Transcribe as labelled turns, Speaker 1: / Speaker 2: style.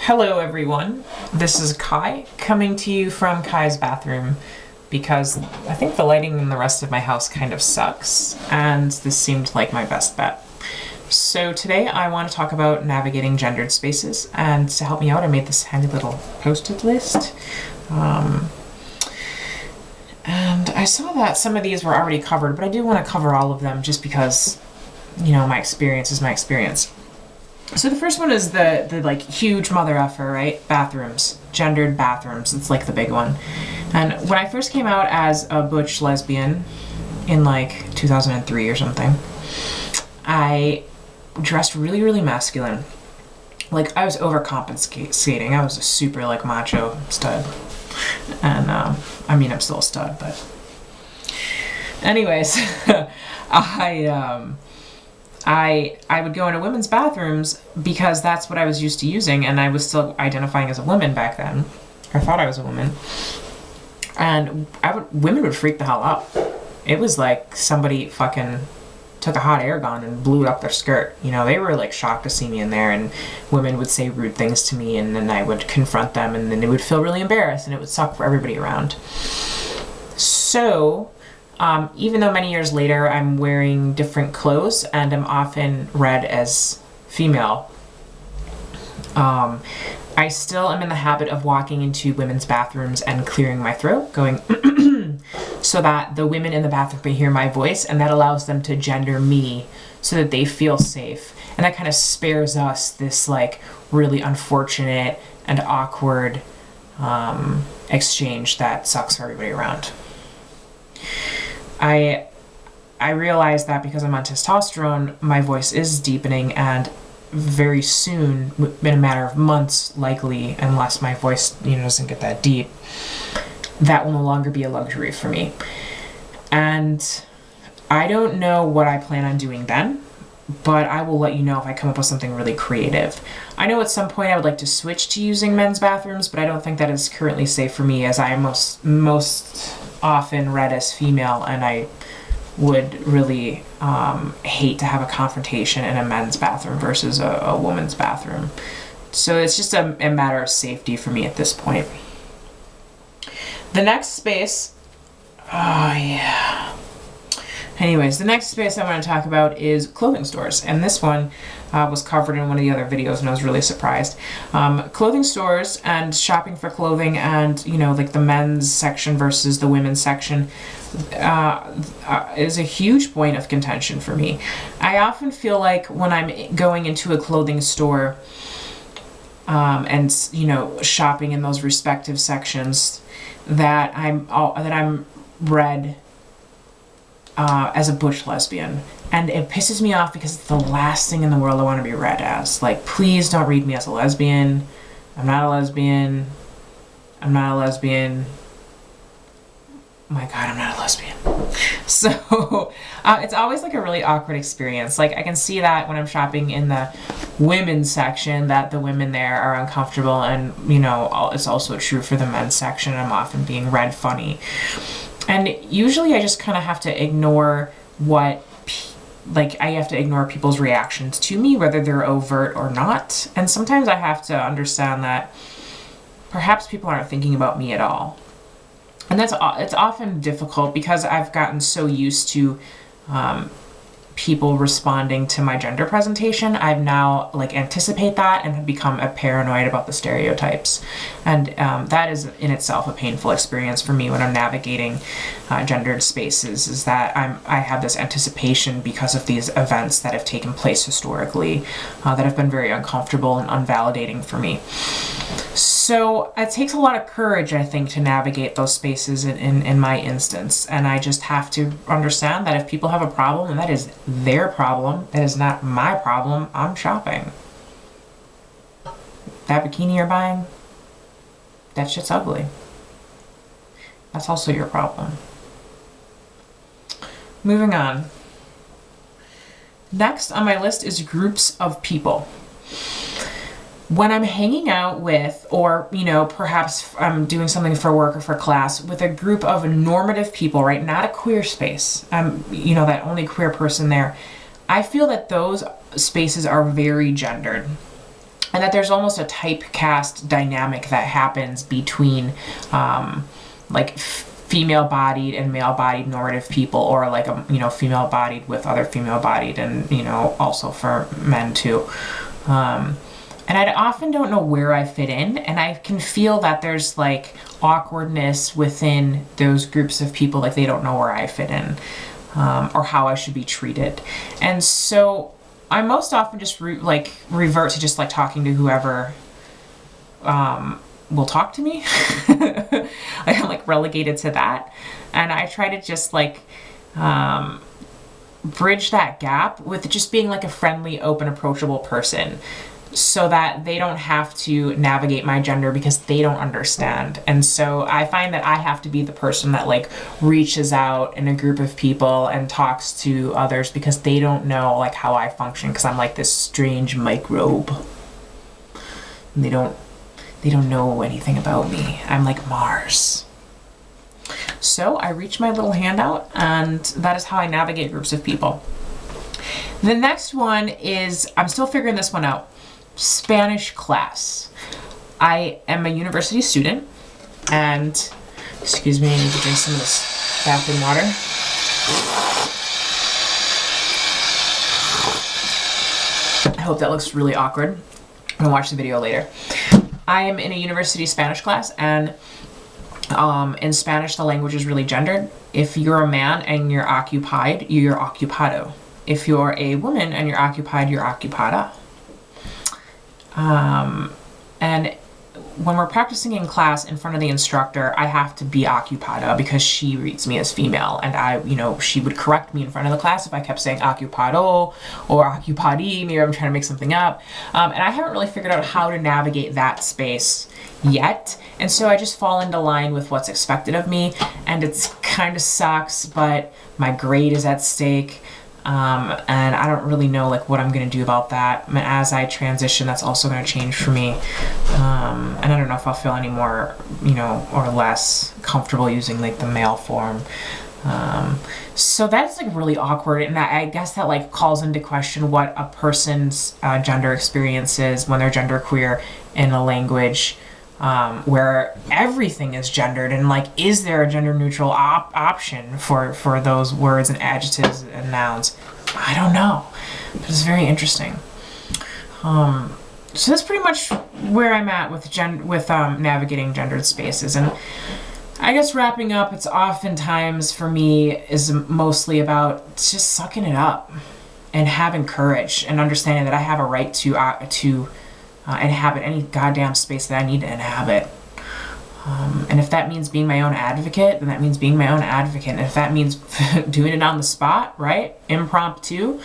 Speaker 1: Hello everyone, this is Kai coming to you from Kai's bathroom because I think the lighting in the rest of my house kind of sucks and this seemed like my best bet. So today I want to talk about navigating gendered spaces, and to help me out I made this handy little post-it list. And I saw that some of these were already covered, but I do want to cover all of them just because, you know, my experience is my experience. So the first one is the like huge mother effer, right? Bathrooms, gendered bathrooms. It's like the big one. And when I first came out as a butch lesbian in like 2003 or something, I dressed really, really masculine. Like I was overcompensating. I was a super like macho stud. And I mean, I'm still a stud, but anyways, I would go into women's bathrooms because that's what I was used to using, and I was still identifying as a woman back then. I thought I was a woman. And women would freak the hell out. It was like somebody fucking took a hot air gun and blew it up their skirt. You know, they were like shocked to see me in there, and women would say rude things to me, and then I would confront them, and then they would feel really embarrassed, and it would suck for everybody around. So even though many years later I'm wearing different clothes and I'm often read as female, I still am in the habit of walking into women's bathrooms and clearing my throat, going so that the women in the bathroom can hear my voice, and that allows them to gender me so that they feel safe. And that kind of spares us this like really unfortunate and awkward exchange that sucks for everybody around. I realize that because I'm on testosterone, my voice is deepening, and very soon, in a matter of months likely, unless my voice, you know, doesn't get that deep, that will no longer be a luxury for me. And I don't know what I plan on doing then, but I will let you know if I come up with something really creative. I know at some point I would like to switch to using men's bathrooms, but I don't think that is currently safe for me, as I am most often read as female, and I would really hate to have a confrontation in a men's bathroom versus a woman's bathroom. So it's just a matter of safety for me at this point. The next space, anyways, the next space I want to talk about is clothing stores, and this one was covered in one of the other videos, and I was really surprised. Clothing stores and shopping for clothing, and you know, like the men's section versus the women's section, is a huge point of contention for me. I often feel like when I'm going into a clothing store and you know, shopping in those respective sections, that I'm read as a butch lesbian, and it pisses me off because it's the last thing in the world I want to be read as. Like, please don't read me as a lesbian. I'm not a lesbian. I'm not a lesbian. Oh my god, I'm not a lesbian. So it's always like a really awkward experience. Like, I can see that when I'm shopping in the women's section, that the women there are uncomfortable, and you know, it's also true for the men's section. I'm often being read funny. And usually I just kind of have to ignore I have to ignore people's reactions to me, whether they're overt or not. And sometimes I have to understand that perhaps people aren't thinking about me at all. And it's often difficult because I've gotten so used to people responding to my gender presentation. I've now like anticipate that and have become a paranoid about the stereotypes, and that is in itself a painful experience for me when I'm navigating gendered spaces, is that I have this anticipation because of these events that have taken place historically that have been very uncomfortable and unvalidating for me. So it takes a lot of courage, I think, to navigate those spaces in my instance, and I just have to understand that if people have a problem, and that is their problem, that is not my problem, I'm shopping. That bikini you're buying, that shit's ugly. That's also your problem. Moving on. Next on my list is groups of people. When I'm hanging out with, or, you know, perhaps I'm doing something for work or for class with a group of normative people, right? Not a queer space. You know, that only queer person there. I feel that those spaces are very gendered. and that there's almost a typecast dynamic that happens between like female-bodied and male-bodied normative people, or like a, you know, female-bodied with other female-bodied, and, you know, also for men too. And I often don't know where I fit in, and I can feel that there's like awkwardness within those groups of people, like they don't know where I fit in, or how I should be treated. And so I most often just revert to just like talking to whoever will talk to me. I'm like relegated to that, and I try to just like bridge that gap with just being like a friendly, open, approachable person, so that they don't have to navigate my gender because they don't understand. And so I find that I have to be the person that like reaches out in a group of people and talks to others because they don't know like how I function, because I'm like this strange microbe. And they don't know anything about me. I'm like Mars. So I reach my little hand out, and that is how I navigate groups of people. The next one is, I'm still figuring this one out, Spanish class. I am a university student, and excuse me, I need to drink some of this bathroom water. I hope that looks really awkward. I'm gonna watch the video later. I am in a university Spanish class, and in Spanish the language is really gendered. If you're a man and you're occupied, you're occupado. If you're a woman and you're occupied, you're occupada. And when we're practicing in class in front of the instructor, I have to be occupada because she reads me as female, and I, you know, she would correct me in front of the class if I kept saying occupado or occupadi. Maybe I'm trying to make something up. And I haven't really figured out how to navigate that space yet. And so I just fall into line with what's expected of me, and it's kind of sucks, but my grade is at stake. And I don't really know like what I'm going to do about that. As I transition, that's also going to change for me. And I don't know if I'll feel any more, you know, or less comfortable using like the male form. So that's like really awkward, and I guess that like calls into question what a person's gender experience is when they're genderqueer in a language where everything is gendered, and like, is there a gender neutral option for those words and adjectives and nouns? I don't know, but it's very interesting. So that's pretty much where I'm at with navigating gendered spaces. And I guess wrapping up, it's oftentimes for me is mostly about just sucking it up and having courage and understanding that I have a right to inhabit any goddamn space that I need to inhabit. And if that means being my own advocate, then that means being my own advocate. And if that means doing it on the spot, right? Impromptu,